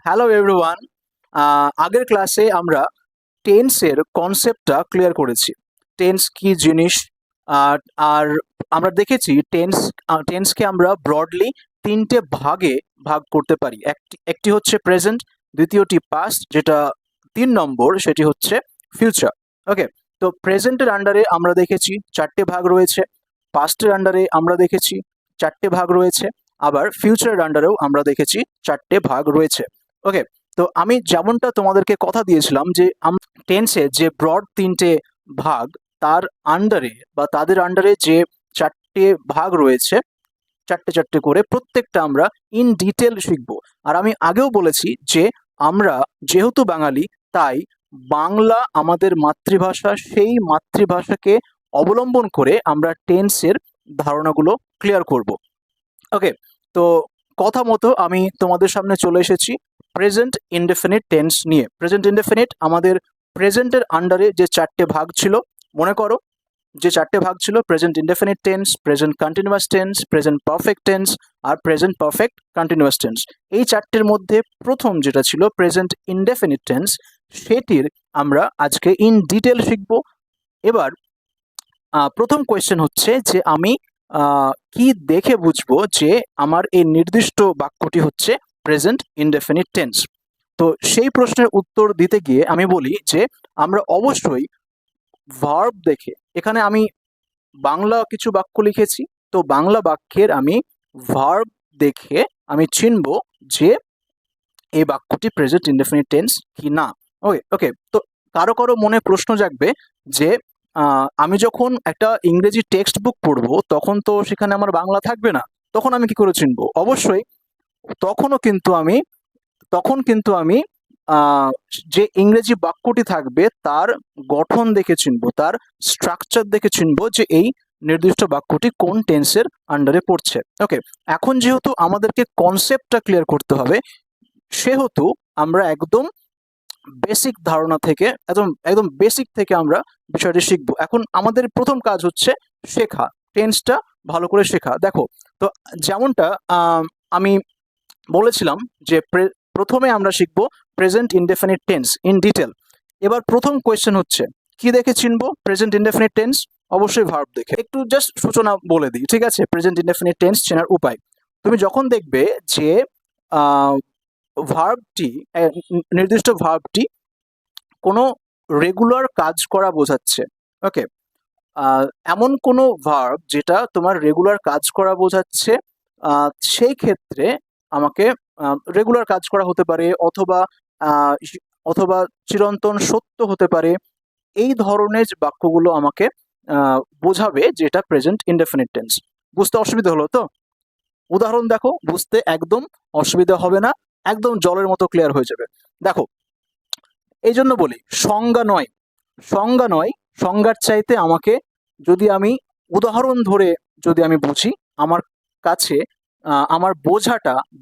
Hello everyone. আগের ক্লাসে আমরা টেন্সের কনসেপ্টটা ক্লিয়ার করেছি। টেন্স কি জিনিস, আর আর আমরা দেখেছি টেন্সকে আমরা ব্রডলি তিনটে ভাগে ভাগ করতে পারি। একটি একটি হচ্ছে প্রেজেন্ট, দ্বিতীয়টি পাস্ট, যেটা 3 নম্বর সেটি হচ্ছে ফিউচার। ওকে, তো প্রেজেন্টের আন্ডারে আমরা দেখেছি চারটে ভাগ রয়েছে, পাস্টের আন্ডারে আমরা দেখেছি চারটে ভাগ রয়েছে, আবার ফিউচারের আন্ডারেও আমরা দেখেছি চারটে ভাগ রয়েছে। ওকে, তো আমি যেমনটা তোমাদেরকে কথা দিয়েছিলাম যে টেন্সে যে ব্রড তিনটে ভাগ, তার আন্ডারে বা তাদের আন্ডারে যে চারটে ভাগ রয়েছে, চারটে চারটে করে প্রত্যেকটা আমরা ইন ডিটেল শিখব। আর আমি আগেও বলেছি যে আমরা যেহেতু বাঙালি, তাই বাংলা আমাদের মাতৃভাষা, সেই মাতৃভাষাকে অবলম্বন করে আমরা টেন্সের ধারণাগুলো ক্লিয়ার করব। ওকে, তো কথা মতো আমি তোমাদের সামনে চলে এসেছি প্রেজেন্ট ইনডেফিনিট টেন্স নিয়ে। প্রেজেন্ট ইনডেফিনিট আমাদের প্রেজেন্টের আন্ডারে যে চারটে ভাগ ছিল, মনে করো যে চারটে ভাগ ছিল: present indefinite tense, present continuous tense, present perfect tense আর প্রেজেন্ট পারফেক্ট কন্টিনিউয়াস টেন্স। এই চারটের মধ্যে প্রথম যেটা ছিল প্রেজেন্ট ইনডেফিনিট টেন্স, সেটির আমরা আজকে ইন ডিটেল শিখব। এবার প্রথম কোয়েশ্চেন হচ্ছে যে আমি কি দেখে বুঝবো যে আমার এই নির্দিষ্ট বাক্যটি হচ্ছে প্রেজেন্ট ইনডেফিনিট টেন্স। তো সেই প্রশ্নের উত্তর দিতে গিয়ে আমি বলি যে আমরা অবশ্যই ভার্ব দেখে, এখানে আমি বাংলা কিছু বাক্য লিখেছি, তো বাংলা বাক্যের আমি ভার্ব দেখে আমি চিনব যে এই বাক্যটি প্রেজেন্ট ইনডেফিনিট টেন্স কি না। ওকে ওকে, তো কারো কারো মনে প্রশ্ন জাগবে যে আমি যখন একটা ইংরেজি টেক্সট বুক পড়বো তখন তো সেখানে আমার বাংলা থাকবে না, তখন আমি কি করে চিনবো? অবশ্যই তখন কিন্তু আমি আহ, যে ইংরেজি বাক্যটি থাকবে তার গঠন দেখে চিনবো, তার স্ট্রাকচার দেখে চিনবো যে এই নির্দিষ্ট বাক্যটি কোন টেন্সের আন্ডারে পড়ছে। ওকে, এখন যেহেতু আমাদেরকে কনসেপ্টটা ক্লিয়ার করতে হবে, সেহেতু আমরা একদম বেসিক ধারণা থেকে, একদম একদম বেসিক থেকে আমরা বিষয়টি শিখবো। এখন আমাদের প্রথম কাজ হচ্ছে শেখা, টেন্সটা ভালো করে শেখা। দেখো, তো যেমনটা আমি বলেছিলাম যে প্রথমে আমরা শিখবো present indefinite tense in detail. এবার প্রথম কোয়েশ্চেন হচ্ছে কি দেখে চিনবো প্রেজেন্ট ইনডেফিনিট টেন্স? অবশ্যই ভার্ব দেখে। একটু জাস্ট সূচনা বলে দিই, ঠিক আছে? প্রেজেন্ট ইনডেফিনিট টেন্স চেনার উপায়: তুমি যখন দেখবে যে ভার্বটি, নির্দিষ্ট ভার্বটি কোনো রেগুলার কাজ করা বোঝাচ্ছে, ওকে, এমন কোনো ভার্ব যেটা তোমার রেগুলার কাজ করা বোঝাচ্ছে, সেই ক্ষেত্রে আমাকে রেগুলার কাজ করা হতে পারে, অথবা অথবা চিরন্তন সত্য হতে পারে, এই ধরনের বাক্যগুলো আমাকে বোঝাবে যে এটা প্রেজেন্ট ইনডেফিনিট টেন্স। বুঝতে অসুবিধা হলো তো? উদাহরণ দেখো, বুঝতে একদম অসুবিধা হবে না, একদম জলের মতো ক্লিয়ার হয়ে যাবে। দেখো, এই জন্য বলি সংজ্ঞা নয়, সংজ্ঞা নয়, সংজ্ঞার চাইতে আমাকে যদি আমি উদাহরণ ধরে যদি আমি বুঝি, আমার কাছে আমার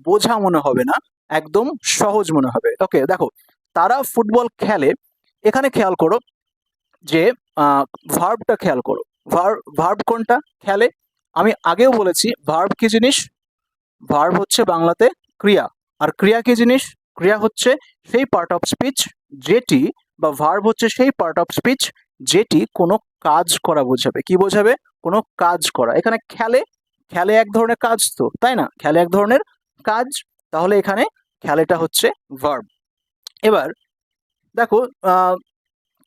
বোঝা মনে হবে না, একদম সহজ মনে হবে। ওকে, দেখো, তারা ফুটবল খেলে, এখানে খেয়াল করো যে ভার্বটা খেয়াল করো। ভার্ব কোনটা? খেলে। আমি আগেও বলেছি ভার্ব কি জিনিস। ভার্ব হচ্ছে বাংলাতে ক্রিয়া। আর ক্রিয়া কি জিনিস? ক্রিয়া হচ্ছে সেই পার্ট অফ স্পিচ যেটি, বা ভার্ব হচ্ছে সেই পার্ট অফ স্পিচ যেটি কোনো কাজ করা বোঝাবে। কি বোঝাবে? কোনো কাজ করা। এখানে খেলে, খেলে এক ধরনের কাজ, তো তাই না? খেলে এক ধরনের কাজ, তাহলে এখানে খেলেটা হচ্ছে ভার্ব। এবার দেখো,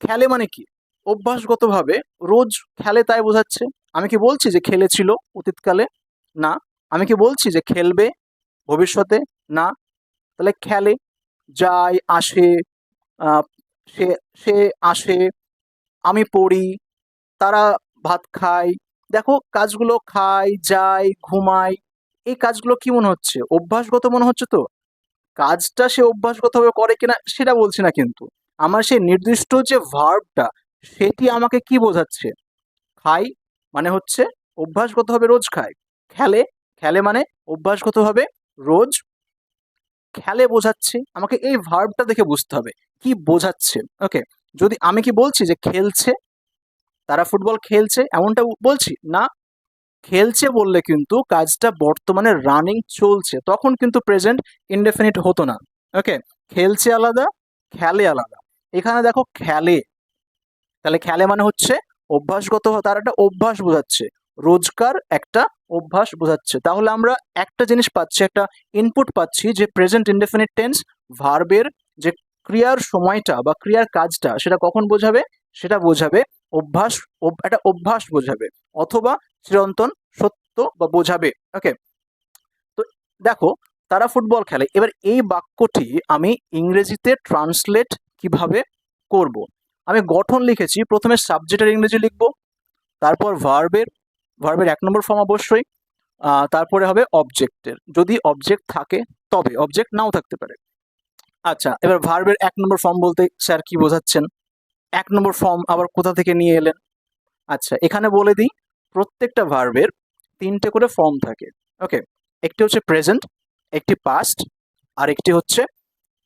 খেলে মানে কি? অভ্যাসগতভাবে রোজ খেলে তাই বোঝাচ্ছে। আমি কি বলছি যে খেলেছিল অতীতকালে? না। আমি কি বলছি যে খেলবে ভবিষ্যতে? না। তাহলে খেলে, যায়, আসে, আহ, সে সে আসে, আমি পড়ি, তারা ভাত খায়। দেখো, কাজগুলো খায়, যায়, ঘুমায়, এই কাজগুলো কি মনে হচ্ছে? অভ্যাসগত মনে হচ্ছে তো। কাজটা সে অভ্যাসগতভাবে করে কিনা সেটা বলছি না, কিন্তু আমার সেই নির্দিষ্ট যে ভার্বটা, সেটি আমাকে কি বোঝাচ্ছে? খাই মানে হচ্ছে অভ্যাসগতভাবে রোজ খায়। খেলে, খেলে মানে অভ্যাসগতভাবে রোজ খেলে বোঝাচ্ছে। আমাকে এই ভার্বটা দেখে বুঝতে হবে কি বোঝাচ্ছে। ওকে, যদি আমি কি বলছি যে খেলছে, তারা ফুটবল খেলছে, এমনটা বলছি না। খেলছে বললে কিন্তু কাজটা বর্তমানে রানিং চলছে, তখন কিন্তু প্রেজেন্ট ইনডেফিনিট হতো না। ওকে, খেলছে আলাদা, খেলে আলাদা। এখানে দেখো খেলে, তাহলে খেলে মানে হচ্ছে অভ্যাসগত, তার একটা অভ্যাস বোঝাচ্ছে, রোজকার একটা অভ্যাস বোঝাচ্ছে। তাহলে আমরা একটা জিনিস পাচ্ছি, একটা ইনপুট পাচ্ছি যে প্রেজেন্ট ইনডেফিনিট টেন্স ভার্বের যে ক্রিয়ার সময়টা বা ক্রিয়ার কাজটা সেটা কখন বোঝাবে, সেটা বোঝাবে অভ্যাস, একটা অভ্যাস বোঝাবে, অথবা চিরন্তন সত্য বা বোঝাবে। ওকে, তো দেখো তারা ফুটবল খেলে। এবার এই বাক্যটি আমি ইংরেজিতে ট্রান্সলেট কিভাবে করব? আমি গঠন লিখেছি, প্রথমে সাবজেক্টের ইংরেজি লিখব, তারপর ভার্বের 1 নম্বর ফর্ম অবশ্যই, তারপরে হবে অবজেক্টের, যদি অবজেক্ট থাকে তবে, অবজেক্ট নাও থাকতে পারে। আচ্ছা, এবার ভার্বের 1 নম্বর ফর্ম বলতে স্যার কি বোঝাচ্ছেন? 1 নম্বর ফর্ম আবার কোথা থেকে নিয়ে এলেন? আচ্ছা, এখানে বলে দিই, প্রত্যেকটা ভার্বের 3টে করে ফর্ম থাকে। ওকে, একটি হচ্ছে প্রেজেন্ট, একটি পাস্ট, আর একটি হচ্ছে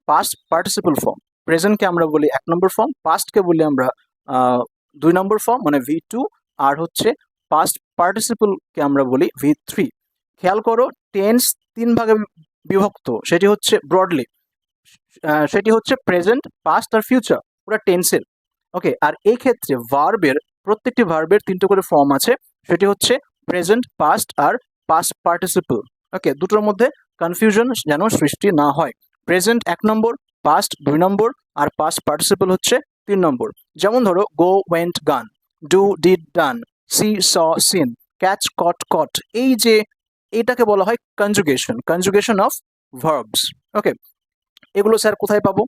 পাস্ট পার্টিসিপল ফর্ম। প্রেজেন্টকে আমরা বলি 1 নম্বর ফর্ম, পাস্টকে বলি আমরা 2 নম্বর ফর্ম মানে V2, আর হচ্ছে পাস্ট পার্টিসিপলকে আমরা বলি V3। খেয়াল করো, টেন্স 3 ভাগে বিভক্ত, সেটি হচ্ছে ব্রডলি, সেটি হচ্ছে প্রেজেন্ট, পাস্ট আর ফিউচার, ওটা টেন্সের। ওকে, আর এই ক্ষেত্রে ভার্বের, প্রত্যেকটি ভার্বের 3টে করে ফর্ম আছে, সেটি হচ্ছে প্রেজেন্ট, পাস্ট আর পাস্ট পার্টিসিপল। ওকে, দুটোর মধ্যে কনফিউশন যেন সৃষ্টি না হয়। প্রেজেন্ট 1 নম্বর, পাস্ট 2 নম্বর, আর পাস্ট পার্টিসিপল হচ্ছে 3 নম্বর। যেমন ধরো go, went, gone, do, did, done, see, saw, seen, catch, caught, caught, এই যে এটাকে বলা হয় কনজুগেশন অফ ভার্বস। ওকে, এগুলো স্যার কোথায় পাবো?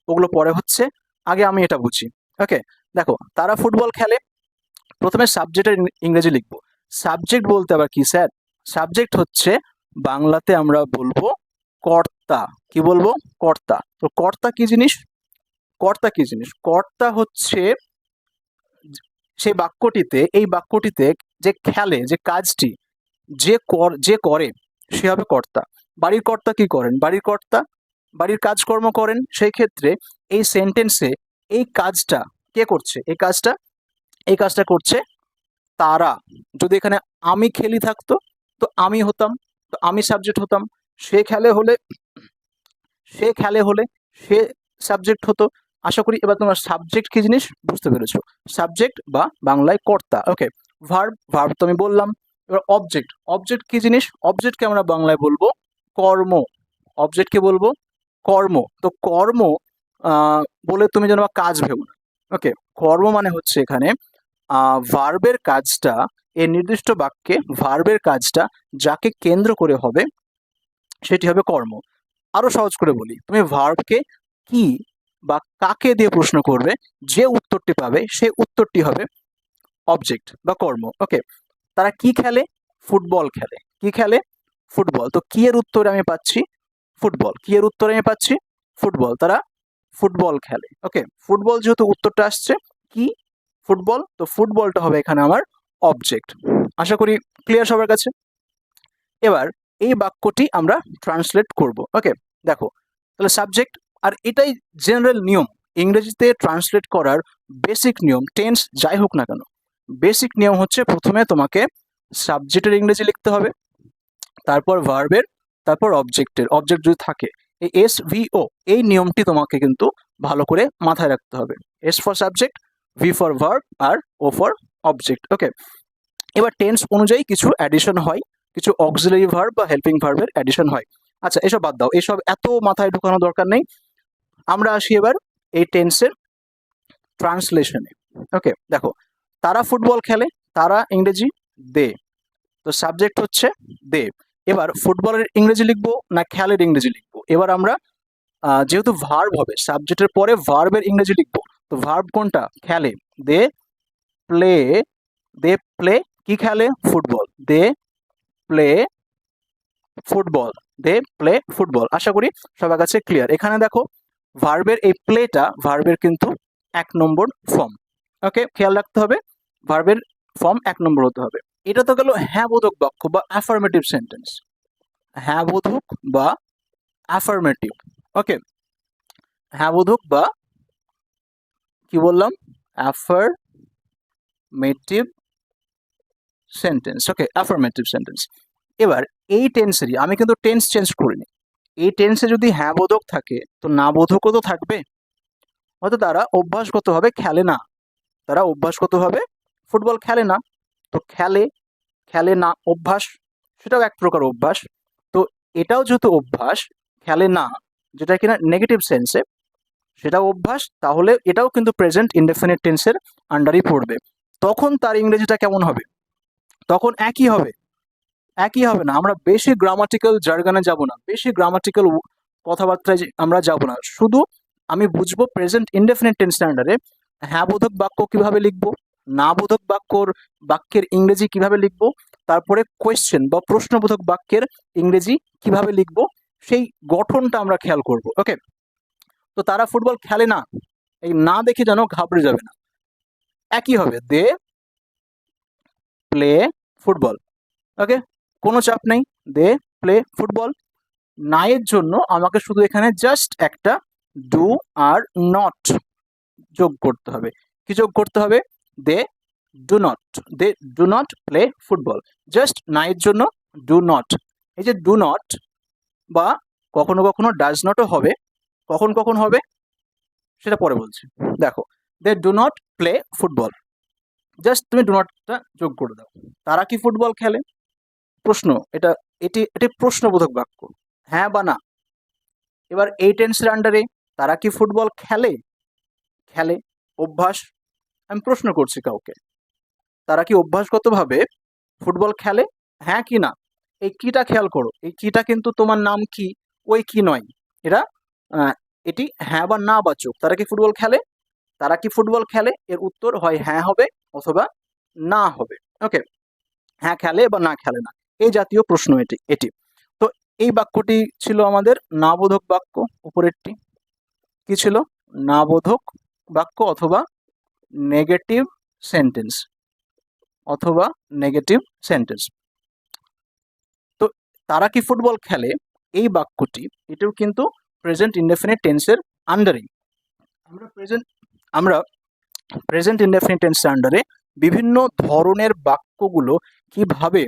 ওগুলো পরে হচ্ছে, আগে আমি এটা বুঝি। ওকে, দেখো তারা ফুটবল খেলে, প্রথমে সাবজেক্টের ইংরেজি লিখবো। সাবজেক্ট বলতে আবার কি স্যার? সাবজেক্ট হচ্ছে বাংলাতে আমরা বলবো কর্তা। কি বলবো? কর্তা। তো কর্তা কি জিনিস? কর্তা কি জিনিস? কর্তা হচ্ছে সেই বাক্যটিতে, এই বাক্যটিতে যে খেলে, যে কাজটি যে করে সে হবে কর্তা। বাড়ির কর্তা কি করেন? বাড়ির কর্তা বাড়ির কাজকর্ম করেন। সেই ক্ষেত্রে এই সেন্টেন্সে এই কাজটা কে করছে? এই কাজটা করছে তারা। যদি এখানে আমি খেলি থাকতো তো আমি হতাম, তো আমি সাবজেক্ট হতাম। সে খেলে হলে সে খেলে হলে সে সাবজেক্ট হতো। আশা করি এবার তোমরা সাবজেক্ট কি জিনিস বুঝতে পেরেছো। সাবজেক্ট বা বাংলায় কর্তা। ওকে, ভার্ব তো আমি বললাম। এবার অবজেক্ট কি জিনিস? অবজেক্টকে আমরা বাংলায় বলবো কর্ম। অবজেক্টকে বলবো কর্ম। তো কর্ম বলে তুমি যেন কাজ ভেবো না। ওকে, কর্ম মানে হচ্ছে এখানে ভার্বের কাজটা, এই নির্দিষ্ট বাক্যে ভার্বের কাজটা যাকে কেন্দ্র করে হবে সেটি হবে কর্ম। আরো সহজ করে বলি, তুমি ভার্বকে কি বা কাকে দিয়ে প্রশ্ন করবে, যে উত্তরটি পাবে সেই উত্তরটি হবে অবজেক্ট বা কর্ম। ওকে, তারা কি খেলে? ফুটবল খেলে। কি খেলে? ফুটবল। তো কি এর উত্তরে আমি পাচ্ছি ফুটবল। কি এর উত্তরে আমি পাচ্ছি ফুটবল। তারা ফুটবল খেলে। ওকে, ফুটবল যেহেতু উত্তরটা আসছে, কি? ফুটবল। তো ফুটবলটা হবে এখানে আমার অবজেক্ট। আশা করি ক্লিয়ার সবার কাছে। এবার এই বাক্যটি আমরা ট্রান্সলেট করব। ওকে, দেখো তাহলে সাবজেক্ট, আর এটাই জেনারেল নিয়ম ইংরেজিতে ট্রান্সলেট করার, বেসিক নিয়ম। টেন্স যাই হোক না কেন, বেসিক নিয়ম হচ্ছে প্রথমে তোমাকে সাবজেক্টের ইংরেজি লিখতে হবে, তারপর ভার্বের, তারপর অবজেক্টের, অবজেক্ট যদি থাকে এই SVO, এই নিয়মটি তোমাকে কিন্তু ভালো করে মাথায় রাখতে হবে। S for subject, V for verb, আর O ফর অবজেক্ট। ওকে, এবার টেন্স অনুযায়ী কিছু অ্যাডিশন হয়, কিছু অক্সিলারি ভার্ব বা হেল্পিং ভার্বের অ্যাডিশন হয়। আচ্ছা, এসব বাদ দাও, এসব এত মাথায় ঢোকানো দরকার নেই। আমরা আসি এবার এই টেন্সের ট্রান্সলেশনে। ওকে, দেখো তারা ফুটবল খেলে, তারা ইংরেজি দে, তো সাবজেক্ট হচ্ছে দে। এবার ফুটবলের ইংরেজি লিখবো না খেলের ইংরেজি লিখবো? এবার আমরা যেহেতু ভার্ব হবে, সাবজেক্টের পরে ভার্বের ইংরেজি লিখবো। তো ভার্ব কোনটা? খেলে। দে প্লে, দে প্লে কি খেলে? Football. They play football, they play football. আশা করি সবার কাছে ক্লিয়ার। এখানে দেখো ভার্বের এই প্লেটা ভার্বের কিন্তু 1 নম্বর ফর্ম। ওকে, খেয়াল রাখতে হবে ভার্বের ফর্ম 1 নম্বর হতে হবে। এটা তো গেল হ্যাঁ বোধক বাক্য বা অ্যাফার্মেটিভ সেন্টেন্স। হ্যাঁ বোধক বা অ্যাফার্মেটিভ। ওকে, হ্যাঁ বোধক বা কি বললাম? Affirmative sentence. Okay, affirmative sentence. এবার এই টেন্সেরই আমি কিন্তু টেন্স চেঞ্জ করিনি, এই টেন্সে যদি হ্যাঁ বোধক থাকে তো না বোধকও তো থাকবে, হয়তো তারা অভ্যাসগতভাবে খেলে না, তারা অভ্যাসগতভাবে ফুটবল খেলে না। তো খেলে, খেলে না, অভ্যাস, সেটাও এক প্রকার অভ্যাস। তো এটাও যেহেতু অভ্যাস, খেলে না, যেটা কিনা নেগেটিভ সেন্সে, সেটাও অভ্যাস, তাহলে এটাও কিন্তু প্রেজেন্ট ইনডেফিনিট টেন্সের আন্ডারই পড়বে। তখন তার ইংরেজিটা কেমন হবে? তখন একই হবে, একই হবে না। আমরা বেশি গ্রামাটিক্যাল জার্গানে যাব না, বেশি গ্রামাটিক্যাল কথাবার্তায় আমরা যাব না। শুধু আমি বুঝবো প্রেজেন্ট ইনডেফিনিট টেন্সের আন্ডারে হ্যাঁ বোধক বাক্য কিভাবে লিখবো, না বোধক বাক্যের ইংরেজি কিভাবে লিখবো, তারপরে কোয়েশ্চেন বা প্রশ্নবোধক বাক্যের ইংরেজি কিভাবে লিখবো, সেই গঠনটা আমরা খেয়াল করব। ওকে, তো তারা ফুটবল খেলে না, এই না দেখে যেন ঘাবড়ে যাবে না, একই হবে, দে প্লে ফুটবল। ওকে, কোনো চাপ নেই, দে প্লে ফুটবল। না এর জন্য আমাকে শুধু এখানে জাস্ট একটা ডু আর নট যোগ করতে হবে। কি যোগ করতে হবে? They do not play football. Just না এর জন্য ডু নট। এই যে ডু নট বা কখনো কখনো ডাজ নটও হবে, কখন কখন হবে সেটা পরে বলছি। দেখো, they do not play football, just তুমি ডু নটটা যোগ করে দাও। তারা কি ফুটবল খেলে? প্রশ্ন, এটি প্রশ্নবোধক বাক্য, হ্যাঁ বা না। এবার এই টেন্সের আন্ডারে তারা কি ফুটবল খেলে? খেলে, অভ্যাস। আমি প্রশ্ন করছি কাউকে, তারা কি অভ্যাসগতভাবে ফুটবল খেলে, হ্যাঁ কি না? এই কিটা খেয়াল করো, এই কিটা কিন্তু তোমার নাম কি, ওই কি নয়, এরা এটি হ্যাঁ বা না বাচক। তারা কি ফুটবল খেলে? তারা কি ফুটবল খেলে, এর উত্তর হয় হ্যাঁ হবে অথবা না হবে। ওকে, হ্যাঁ খেলে বা না খেলে না, এই জাতীয় প্রশ্ন এটি এটি তো এই বাক্যটি ছিল আমাদের না বোধক বাক্য। উপরেরটি কি ছিল? না বোধক বাক্য অথবা নেগেটিভ সেন্টেন্স, অথবা নেগেটিভ সেন্টেন্স। তো তারা কি ফুটবল খেলে, এই বাক্যটি এটাও কিন্তু প্রেজেন্ট ইনডেফিনিট টেন্সের আন্ডারে। আমরা প্রেজেন্ট ইনডেফিনিট টেন্সের আন্ডারে বিভিন্ন ধরনের বাক্যগুলো কিভাবে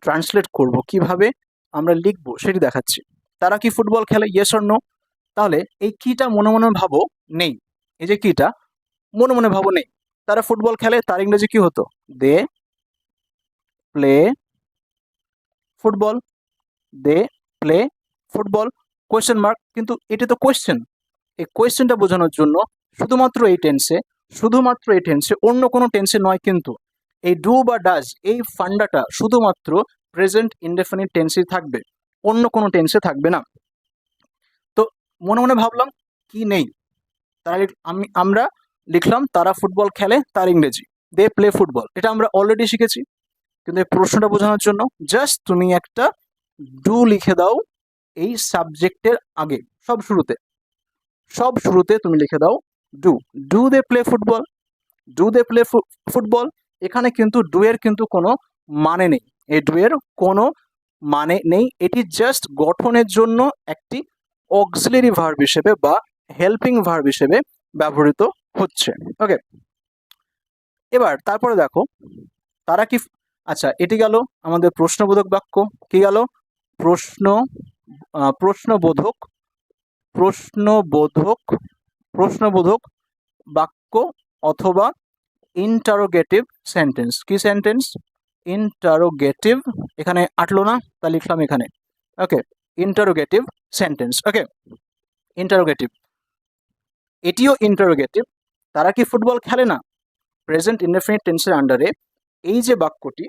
ট্রান্সলেট করব, কিভাবে আমরা লিখবো সেটি দেখাচ্ছি। তারা কি ফুটবল খেলে, ইয়েস অর নো? তাহলে এই কিটা মনে মনে ভাবো নেই, এই যে কিটা মনে মনে ভাবো নেই। তারা ফুটবল খেলে, তার ইংরেজি কি হতো? They play football, they play football, question mark, কিন্তু এটি তো কোয়েশ্চেন। এই কোয়েশ্চেনটা বোঝানোর জন্য শুধুমাত্র এই টেন্সে, অন্য কোনো টেন্সে নয়, কিন্তু এই ডু বা ডাজ এই ফান্ডাটা শুধুমাত্র প্রেজেন্ট ইনডেফিনিট টেন্সে থাকবে, অন্য কোনো টেন্সে থাকবে না। তো মনে মনে ভাবলাম কি নেই, তারা আমরা লিখলাম তারা ফুটবল খেলে, তার ইংরেজি দে প্লে ফুটবল। এটা আমরা অলরেডি শিখেছি, কিন্তু এই প্রশ্নটা বোঝানোর জন্য জাস্ট তুমি একটা ডু লিখে দাও এই সাবজেক্টের আগে, সব শুরুতে তুমি লিখে দাও do. Do they play football, do they play football. এখানে কিন্তু ডু এর কিন্তু কোনো মানে নেই, এই ডু এর কোনো মানে নেই, এটি জাস্ট গঠনের জন্য একটি অক্সিলারি ভার্ব হিসেবে বা হেল্পিং ভার্ব হিসেবে ব্যবহৃত হচ্ছে। ওকে, এবার তারপরে দেখো তারা কি, আচ্ছা এটি গেল আমাদের প্রশ্নবোধক বাক্য। কি গেল? প্রশ্ন প্রশ্নবোধক প্রশ্নবোধক প্রশ্নবোধক বাক্য অথবা ইন্টারোগেটিভ সেন্টেন্স। কি সেন্টেন্স? ইন্টারোগেটিভ। এখানে আটলো না, তা লিখলাম এখানে। ওকে, ইন্টারোগেটিভ সেন্টেন্স। ওকে, ইন্টারোগেটিভ, এটিও ইন্টারোগেটিভ। তারা কি ফুটবল খেলে না, প্রেজেন্ট ইনডেফিনিট টেন্সের আন্ডারে এই যে বাক্যটি,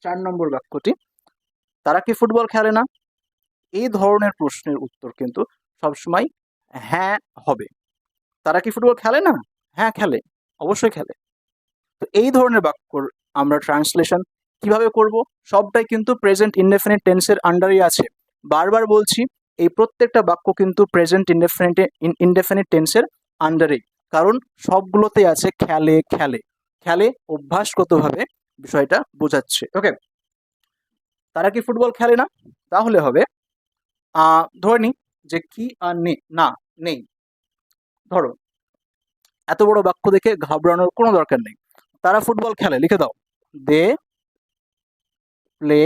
4 নম্বর বাক্যটি, তারা কি ফুটবল খেলে না, এই ধরনের প্রশ্নের উত্তর কিন্তু সবসময় হ্যাঁ হবে। তারা কি ফুটবল খেলে না? হ্যাঁ খেলে, অবশ্যই খেলে। তো এই ধরনের বাক্যর আমরা ট্রান্সলেশন কিভাবে করব? সবটাই কিন্তু প্রেজেন্ট ইনডেফিনিট টেন্সের আন্ডারই আছে। বারবার বলছি, এই প্রত্যেকটা বাক্য কিন্তু প্রেজেন্ট ইনডেফিনিট টেন্সের আন্ডারেই, কারণ সবগুলোতেই আছে খেলে খেলে খেলে, অভ্যাসগতভাবে বিষয়টা বোঝাচ্ছে। ওকে, তারা কি ফুটবল খেলে না, তাহলে হবে ধরে নি যে কি আর না নেই। ধরো এত বড় বাক্য দেখে ঘাবড়ানোর কোনো দরকার নেই। তারা ফুটবল খেলে, লিখে দাও they play,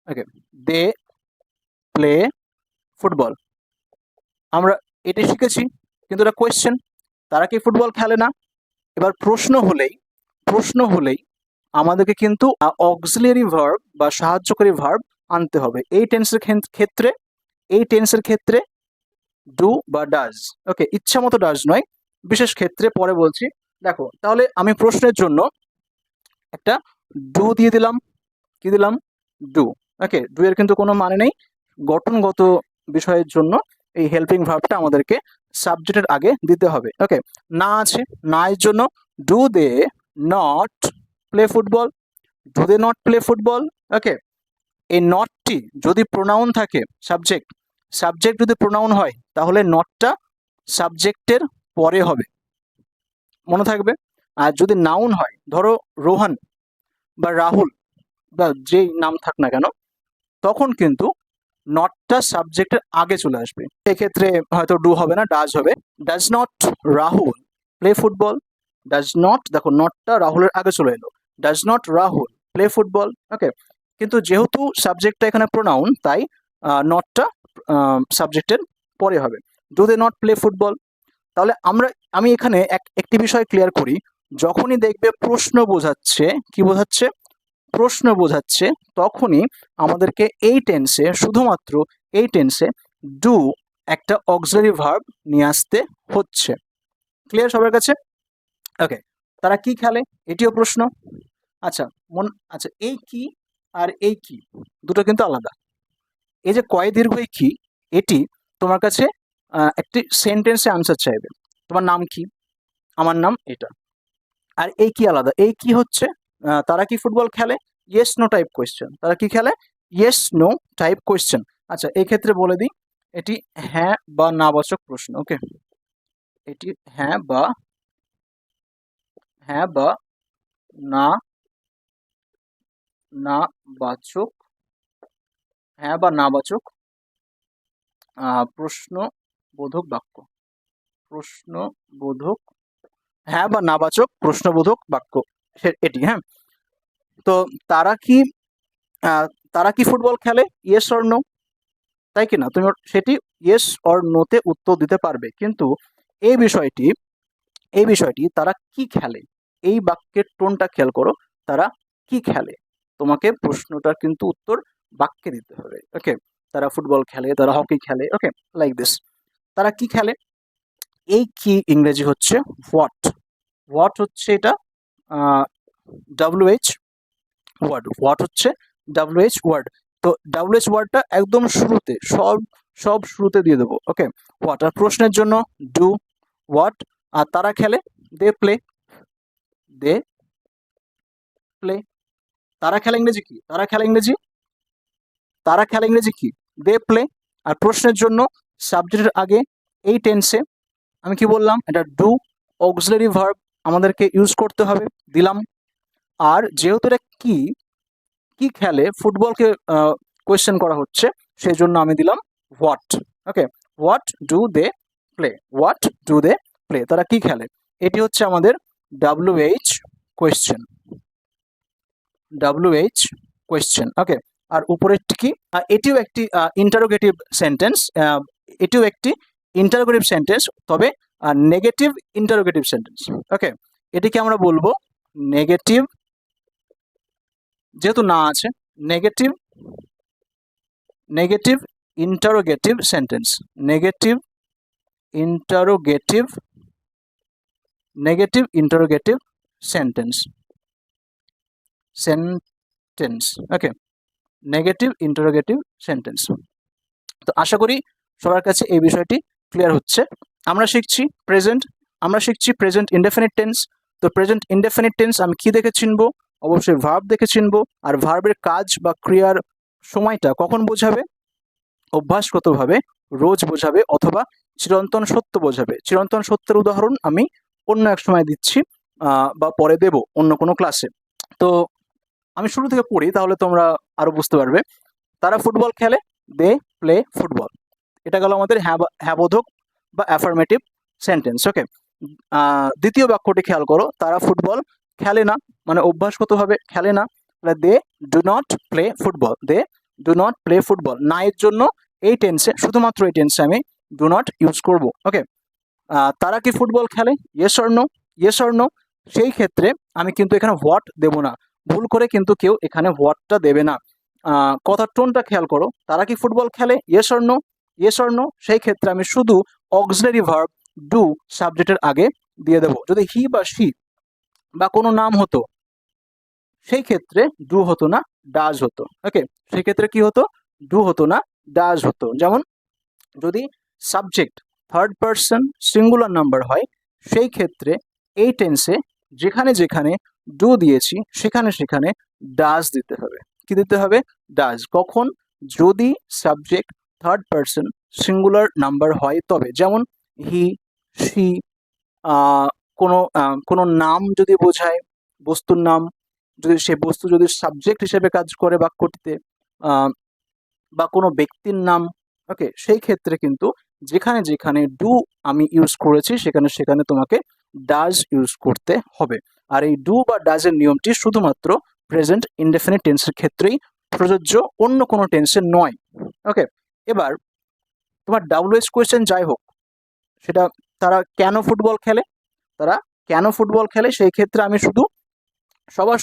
okay, they play football. আমরা এটা শিখেছি, কিন্তু এটা কোয়েশ্চেন, তারা কি ফুটবল খেলে না? এবার প্রশ্ন হলেই আমাদেরকে কিন্তু অক্সিলিয়ারি ভার্ব বা সাহায্যকারী ভার্ব আনতে হবে। এই টেন্সের ক্ষেত্রে ডু বা ডাজ। ওকে, ইচ্ছা মতো ডাজ নয়, বিশেষ ক্ষেত্রে পরে বলছি। দেখো, তাহলে আমি প্রশ্নের জন্য একটা ডু দিয়ে দিলাম। কি দিলাম? ডু। ওকে, ডু এর কিন্তু কোনো মানে নেই, গঠনগত বিষয়ের জন্য এই হেল্পিং ভার্বটা আমাদেরকে সাবজেক্টের আগে দিতে হবে। ওকে, না আছে, না এর জন্য do they not play football, do they not play football. Okay, এই নটটি যদি প্রোনাউন থাকে, সাবজেক্ট যদি প্রোনাউন হয়, তাহলে নটটা সাবজেক্টের পরে হবে, মনে থাকবে। আর যদি নাউন হয়, ধরো রোহান বা রাহুল বা যেই নাম থাক না কেন, তখন কিন্তু নটটা সাবজেক্টের আগে চলে আসবে। এক্ষেত্রে হয়তো ডু হবে না, ডাজ হবে। Does not Rahul play football. Does not, দেখো নটটা রাহুলের আগে চলে এলো, does not Rahul play football. Okay, কিন্তু যেহেতু সাবজেক্টটা এখানে প্রোনাউন, তাই নটটা সাবজেক্টের পরে হবে। Do they not play football. তাহলে আমি এখানে একটি বিষয় ক্লিয়ার করি, যখনই দেখবে প্রশ্ন বোঝাচ্ছে, কি বোঝাচ্ছে? প্রশ্ন বোঝাচ্ছে, তখনই আমাদেরকে এই টেন্সে, শুধুমাত্র এই টেন্সে ডু একটা অক্সিলারি ভার্ব নিয়ে আসতে হচ্ছে। ক্লিয়ার সবার কাছে? ওকে, তারা কি খেলে, এটিও প্রশ্ন। আচ্ছা, আচ্ছা, এই কি আর এই কি দুটো কিন্তু আলাদা। এই যে কয় দীর্ঘ এই কি, এটি তোমার কাছে একটি সেন্টেন্সে আনসার চাইবে। তোমার নাম কি? আমার নাম এটা। আর এই কি আলাদা। এই কি হচ্ছে তারা কি ফুটবল খেলে, ইয়েস নো টাইপ কোয়েশ্চেন। তারা কি খেলে, ইয়েস নো টাইপ কোয়েশ্চেন। আচ্ছা, এই ক্ষেত্রে বলে দিই, এটি হ্যাঁ বা না বাচক প্রশ্ন। ওকে, এটি হ্যাঁ বা না না বাচক, হ্যাঁ বা না বাচক প্রশ্নবোধক বাক্য। প্রশ্নবোধক, হ্যাঁ বা না বাচক প্রশ্নবোধক বাক্য এটি। হ্যাঁ, তো তারা কি তারা কি ফুটবল খেলে, ইয়েস অর নো, তাই কি না? তুমি সেটি ইয়েস অর নোতে উত্তর দিতে পারবে, কিন্তু এই বিষয়টি তারা কি খেলে, এই বাক্যের টোনটা খেয়াল করো। তারা কি খেলে, তোমাকে প্রশ্নটার কিন্তু উত্তর বাক্যে দিতে হবে। ওকে, তারা ফুটবল খেলে, তারা হকি খেলে। ওকে, লাইক দিস। তারা কি খেলে, এই কি ইংরেজি হচ্ছে হোয়াট। হোয়াট হচ্ছে এটা WH ওয়ার্ড। হোয়াট হচ্ছে WH ওয়ার্ড। তো WH ওয়ার্ডটা একদম শুরুতে, সব শুরুতে দিয়ে দেবো। ওকে, হোয়াট। আর প্রশ্নের জন্য ডু, হোয়াট। আর তারা খেলে, দে প্লে। তারা খেলা ইংরেজি কি? তারা খেলা ইংরেজি কি? They play. আর প্রশ্নের জন্য সাবজেক্টের আগে এই টেন্সে আমি কি বললাম, এটা ডু অক্সিলারি ভার্ব আমাদেরকে ইউজ করতে হবে, দিলাম। আর যেহেতু এটা কি খেলে, ফুটবলকে কোয়েশ্চেন করা হচ্ছে, সেই জন্য আমি দিলাম what. Okay, what do they play, what do they play. তারা কি খেলে, এটি হচ্ছে আমাদের WH কোয়েশ্চেন। ওকে, আর উপরেরটি কি? এটিও একটি ইন্টারোগেটিভ সেন্টেন্স, তবে নেগেটিভ ইন্টারোগেটিভ সেন্টেন্স। ওকে, এটিকে আমরা বলবো নেগেটিভ, যেহেতু না আছে, negative interrogative sentence. Negative interrogative sentence. Okay, negative interrogative sentence. তো আশা করি সবার কাছে এই বিষয়টি ক্লিয়ার হচ্ছে। আমরা শিখছি প্রেজেন্ট ইনডেফিনিট টেন্স। তো প্রেজেন্ট ইনডেফিনিট টেন্স আমি কি দেখে চিনবো? অবশ্যই ভার্ব দেখে চিনবো। আর ভার্বের কাজ বা ক্রিয়ার সময়টা কখন বোঝাবে? অভ্যাসগতভাবে রোজ বোঝাবে, অথবা চিরন্তন সত্য বোঝাবে। চিরন্তন সত্যের উদাহরণ আমি অন্য এক সময় দিচ্ছি বা পরে দেব অন্য কোনো ক্লাসে। তো আমি শুরু থেকে পড়ি, তাহলে তোমরা আরো বুঝতে পারবে। তারা ফুটবল খেলে, দে প্লে ফুটবল। এটা গেল আমাদের হ্যাঁ বোধক বা অ্যাফার্মেটিভ সেন্টেন্স। ওকে, দ্বিতীয় বাক্যটি খেয়াল করো, তারা ফুটবল খেলে না, মানে অভ্যাসগতভাবে খেলে না। They do not play football. They do not play football. না এর জন্য এই টেন্সে, শুধুমাত্র এই টেন্সে আমি ডু নট ইউজ করব। ওকে, তারা কি ফুটবল খেলে? Yes or no, yes or no. সেই ক্ষেত্রে আমি কিন্তু এখানে হোয়াট দেব না, ভুল করে কিন্তু কেউ এখানে হোয়াটটা দেবে না। কথার টোনটা খেয়াল করো, তারা কি ফুটবল খেলে? Yes or no, yes or no. সেই ক্ষেত্রে আমি শুধু অক্সিলারি ভার্ব ডু সাবজেক্টের আগে দিয়ে দেবো। যদি হি বা শি বা কোনো নাম হতো, সেই ক্ষেত্রে ডু হতো না, ডাজ হতো। ওকে, সেই ক্ষেত্রে কি হতো? ডু হতো না, ডাজ হতো। যেমন যদি subject third person singular number হয়, সেই ক্ষেত্রে এই টেন্সে যেখানে যেখানে ডু দিয়েছি সেখানে সেখানে ডাজ দিতে হবে। কি দিতে হবে? ডাজ। কখন? যদি subject third person singular number হয় তবে। যেমন হি, শি, কোনো নাম যদি বোঝায়, বস্তুর নাম, যদি সে বস্তু যদি সাবজেক্ট হিসেবে কাজ করে বাক্যটিতে, বা কোনো ব্যক্তির নাম, ওকে, সেই ক্ষেত্রে কিন্তু যেখানে যেখানে ডু আমি ইউজ করেছি সেখানে সেখানে তোমাকে ডাজ ইউজ করতে হবে। আর এই ডু বা ডাজের নিয়মটি শুধুমাত্র প্রেজেন্ট ইনডেফিনিট টেন্সের ক্ষেত্রেই প্রযোজ্য, অন্য কোনো টেন্সে নয়। ওকে, এবার তোমার ডাব্লিউএইচ কোয়েশ্চেন যাই হোক, সেটা তারা কেন ফুটবল খেলে, তারা কেন ফুটবল খেলে, সেই ক্ষেত্রে আমি শুধু সবার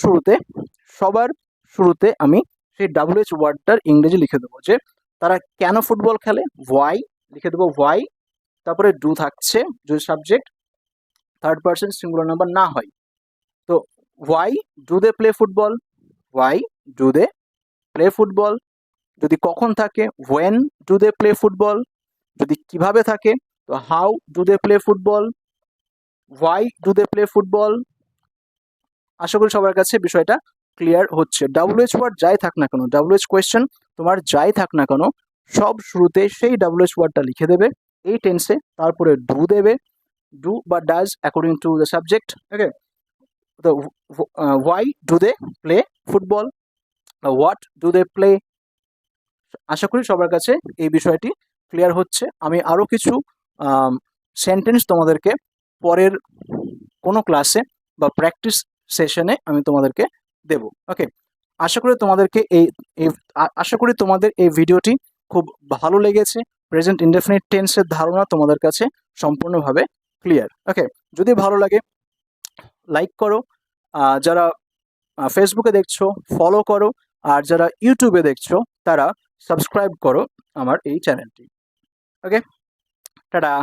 শুরুতে আমি সেই ডাব্লিউএইচ ওয়ার্ডটার ইংরেজি লিখে দেবো, যে তারা কেন ফুটবল খেলে, ওয়াই লিখে দেবো, ওয়াই। তারপরে ডু থাকছে যদি subject third person singular number না হয়। তো why do they play football, why do they play football. যদি কখন থাকে, when do they play football. যদি কিভাবে থাকে, তো how do they play football, why do they play football. আশা করি সবার কাছে বিষয়টা ক্লিয়ার হচ্ছে। ডাব্লিউএইচ ওয়ার্ড যাই থাক না কেন, ডাব্লিউএইচ কোয়েশ্চেন তোমার যাই থাক না কেন, সব শুরুতে সেই ডাব্লিউএইচ ওয়ার্ডটা লিখে দেবে এই টেন্সে, তারপরে ডু দেবে, ডু বা does according to the subject. Okay, তো why do they play football, what do they play. আশা করি সবার কাছে এই বিষয়টি ক্লিয়ার হচ্ছে। আমি আরও কিছু সেন্টেন্স তোমাদেরকে পরের কোনো ক্লাসে বা প্র্যাকটিস সেশনে আমি তোমাদেরকে দেব। ওকে, আশা করি তোমাদের এই ভিডিওটি খুব ভালো লেগেছে। প্রেজেন্ট ইনডেফিনিট টেন্সের ধারণা তোমাদের কাছে সম্পূর্ণভাবে ক্লিয়ার। ওকে, যদি ভালো লাগে লাইক করো, যারা ফেসবুকে দেখছো ফলো করো, আর যারা ইউটিউবে দেখছো তারা সাবস্ক্রাইব করো আমার এই চ্যানেলটি। ওকে, টাটা।